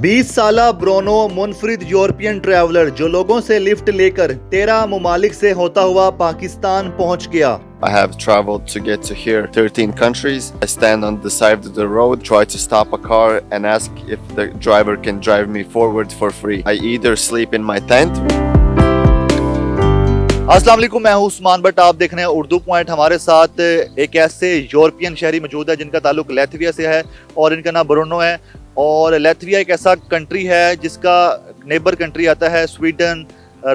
20 साला ब्रोनो मुनफरिद European traveller जो लोगों से लिफ्ट लेकर 13 ममालिक से होता हुआ पाकिस्तान पहुंच गया। I have traveled to get to here 13 countries. I stand on the side of the road, try to stop a car and ask if the driver can drive me forward for free. I either sleep in my tent. अस्सलाम वालेकुम, मैं हूं Usman but आप देख रहे हैं Urdu point. हमारे साथ एक ऐसे यूरोपियन शहरी मौजूद है जिनका ताल्लुक लैथविया से है और इनका नाम ब्रूनो है। और लैथविया एक ऐसा कंट्री है जिसका नेबर कंट्री आता है स्वीडन,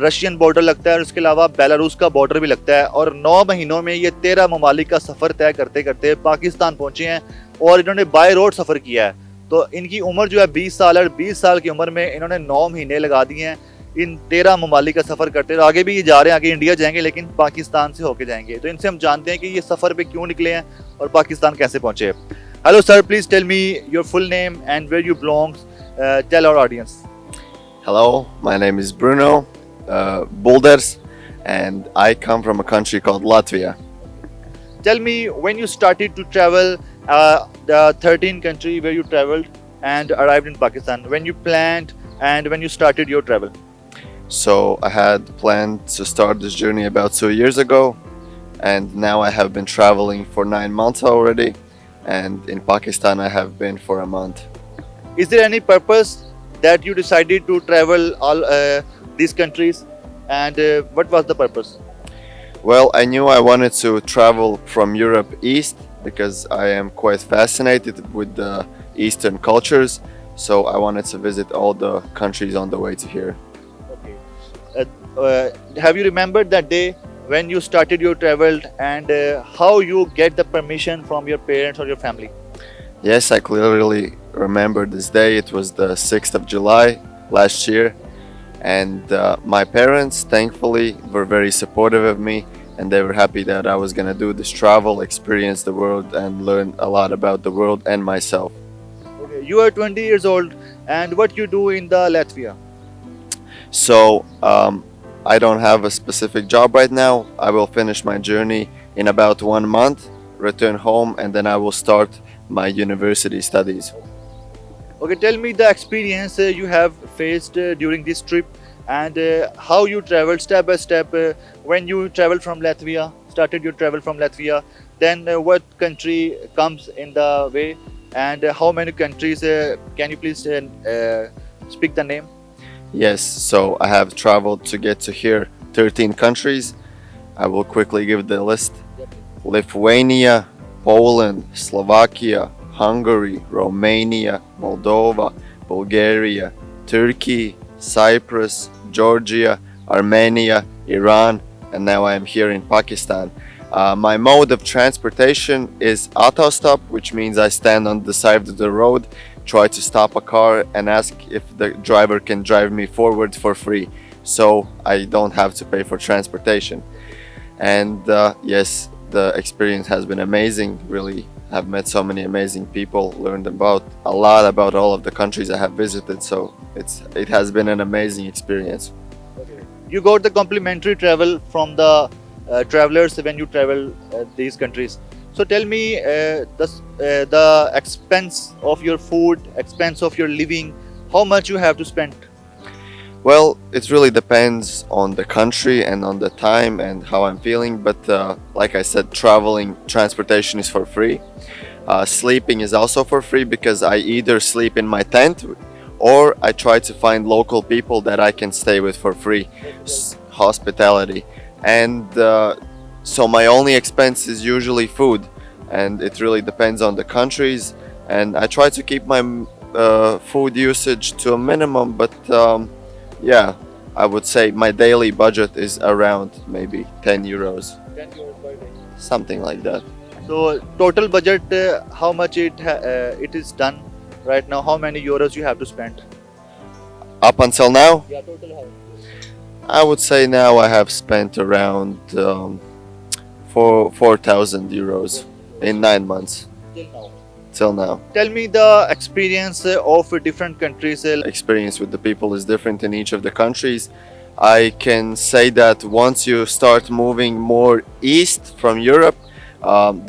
रशियन बॉर्डर लगता है और उसके अलावा बेलारूस का बॉर्डर भी लगता है। और 9 महीनों में ये 13 ममालिक का सफ़र तय करते करते पाकिस्तान पहुँचे हैं और इन्होंने बाय रोड सफ़र किया है। तो इनकी उम्र जो है 20 साल है। 20 साल की उम्र में इन्होंने 9 महीने लगा दिए हैं इन 13 ममालिक का सफ़र करते हैं। आगे भी ये जा रहे हैं, आगे इंडिया जाएंगे लेकिन पाकिस्तान से होके जाएंगे। तो इनसे हम जानते हैं कि ये सफ़र पे क्यों निकले हैं और पाकिस्तान कैसे पहुँचे। Hello sir, please tell me your full name and where you belongs, tell our audience. Hello, my name is Bruno Bulders and I come from a country called Latvia. Tell me when you started to travel, the 13 country where you traveled and arrived in Pakistan, when you planned and when you started your travel. So I had planned to start this journey about 2 years ago, and now I have been traveling for 9 months already, and in Pakistan I have been for a month. Is there any purpose that you decided to travel all these countries, and what was the purpose? Well, I knew I wanted to travel from Europe east because I am quite fascinated with the Eastern cultures, so I wanted to visit all the countries on the way to here. Okay. Have you remembered that day when you started your travel and how you get the permission from your parents or your family? Yes, I clearly remember this day. It was the 6th of July last year, and my parents thankfully were very supportive of me, and they were happy that I was going to do this travel, experience the world and learn a lot about the world and myself. Okay. You are 20 years old, and what you do in the Latvia? So I don't have a specific job right now. I will finish my journey in about 1 month, return home, and then I will start my university studies. Okay, tell me the experience you have faced during this trip and how you traveled step by step when you traveled from Latvia, started your travel from Latvia, then what country comes in the way and how many countries, can you please speak the name? Yes, so I have traveled to get to here 13 countries. I will quickly give the list. Lithuania, Poland, Slovakia, Hungary, Romania, Moldova, Bulgaria, Turkey, Cyprus, Georgia, Armenia, Iran, and now I am here in Pakistan. My mode of transportation is autostop, which means I stand on the side of the road, try to stop a car and ask if the driver can drive me forward for free, so I don't have to pay for transportation. And yes, the experience has been amazing. Really, I've met so many amazing people, learned about a lot about all of the countries I have visited, so it has been an amazing experience. Okay. You got the complimentary travel from the travelers when you travel these countries. So tell me the expense of your food, expense of your living, how much you have to spend? Well, it really depends on the country and on the time and how I'm feeling, but like I said, transportation is for free. Sleeping is also for free because I either sleep in my tent or I try to find local people that I can stay with for free. Hospitality. And so my only expense is usually food, and it really depends on the countries, and I try to keep my food usage to a minimum, but yeah, I would say my daily budget is around maybe 10 euros. 10 euros per day. Something like that. So total budget, how much it is done right now? How many euros you have to spend? Up until now, Yeah, total how? I would say now I have spent around 4,000 euros in 9 months Till now. till now. Tell me the experience of different countries. Experience with the people is different in each of the countries. I can say that once you start moving more east from Europe,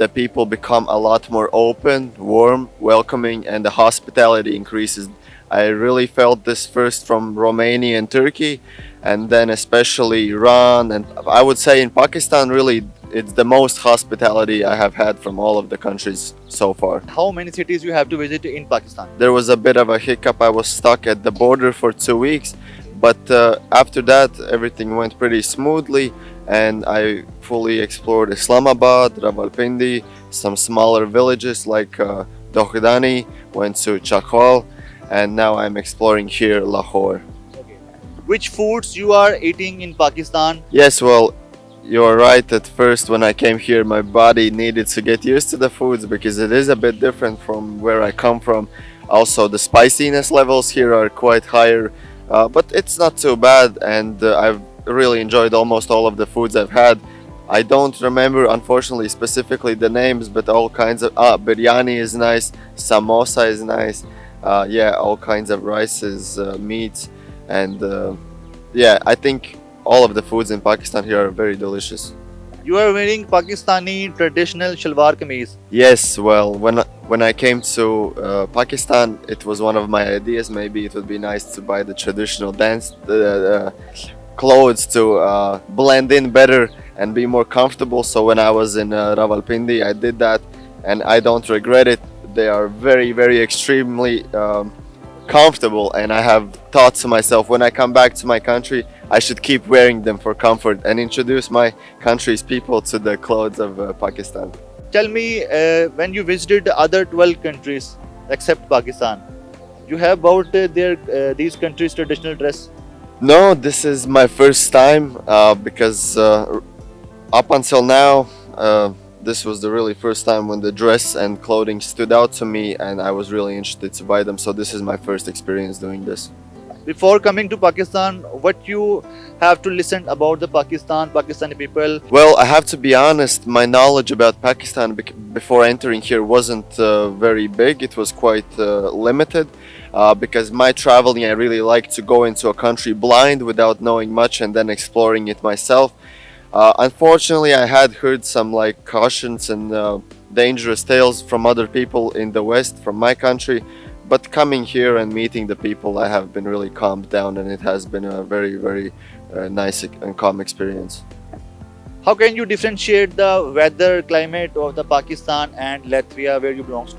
the people become a lot more open, warm, welcoming, and the hospitality increases I really felt this first from Romania and Turkey, and then especially Iran, and I would say in Pakistan, really, it's the most hospitality I have had from all of the countries so far. How many cities you have to visit in Pakistan? There was a bit of a hiccup. I was stuck at the border for 2 weeks, but after that, everything went pretty smoothly, and I fully explored Islamabad, Rawalpindi, some smaller villages like Dohdani, went to Chakwal, and now I'm exploring here Lahore. Which foods you are eating in Pakistan? Yes, well, you're right. At first, when I came here, my body needed to get used to the foods because it is a bit different from where I come from. Also, the spiciness levels here are quite higher, but it's not too bad, and I've really enjoyed almost all of the foods I've had. I don't remember, unfortunately, specifically the names, but all kinds of biryani is nice, samosa is nice, yeah, all kinds of rices, meats, and yeah, I think all of the foods in Pakistan here are very delicious. You are wearing Pakistani traditional shalwar kameez. Yes, well, when I came to Pakistan, it was one of my ideas. Maybe it would be nice to buy the traditional dance clothes to blend in better and be more comfortable. So when I was in Rawalpindi, I did that, and I don't regret it. They are very, very extremely comfortable, and I have thought to myself, when I come back to my country, I should keep wearing them for comfort and introduce my country's people to the clothes of Pakistan. Tell me, when you visited other 12 countries except Pakistan, you have bought these countries' traditional dress. No, this is my first time because up until now, this was the really first time when the dress and clothing stood out to me, and I was really interested to buy them. So this is my first experience doing this. Before coming to Pakistan, what you have to listen about the Pakistani people? Well, I have to be honest, my knowledge about Pakistan before entering here wasn't very big. It was quite limited because my traveling, I really like to go into a country blind without knowing much and then exploring it myself. Unfortunately, I had heard some like cautions and dangerous tales from other people in the West, from my country. But coming here and meeting the people, I have been really calmed down, and it has been a very, very nice and calm experience. How can you differentiate the weather climate of the Pakistan and Latvia where you belong to?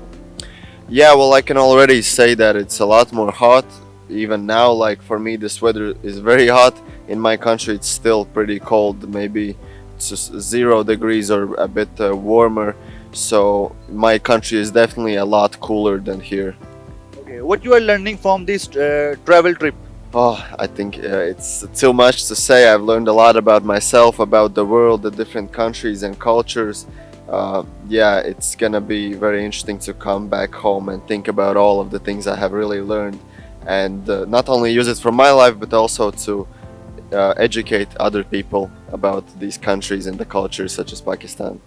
Yeah, well, I can already say that it's a lot more hot. Even now, like for me, this weather is very hot. In my country, it's still pretty cold, maybe it's just 0 degrees or a bit warmer. So my country is definitely a lot cooler than here. Okay, what you are learning from this travel trip? Oh, I think it's too much to say. I've learned a lot about myself, about the world, the different countries and cultures. Yeah, it's gonna be very interesting to come back home and think about all of the things I have really learned, and not only use it for my life, but also to educate other people about these countries and the cultures such as Pakistan.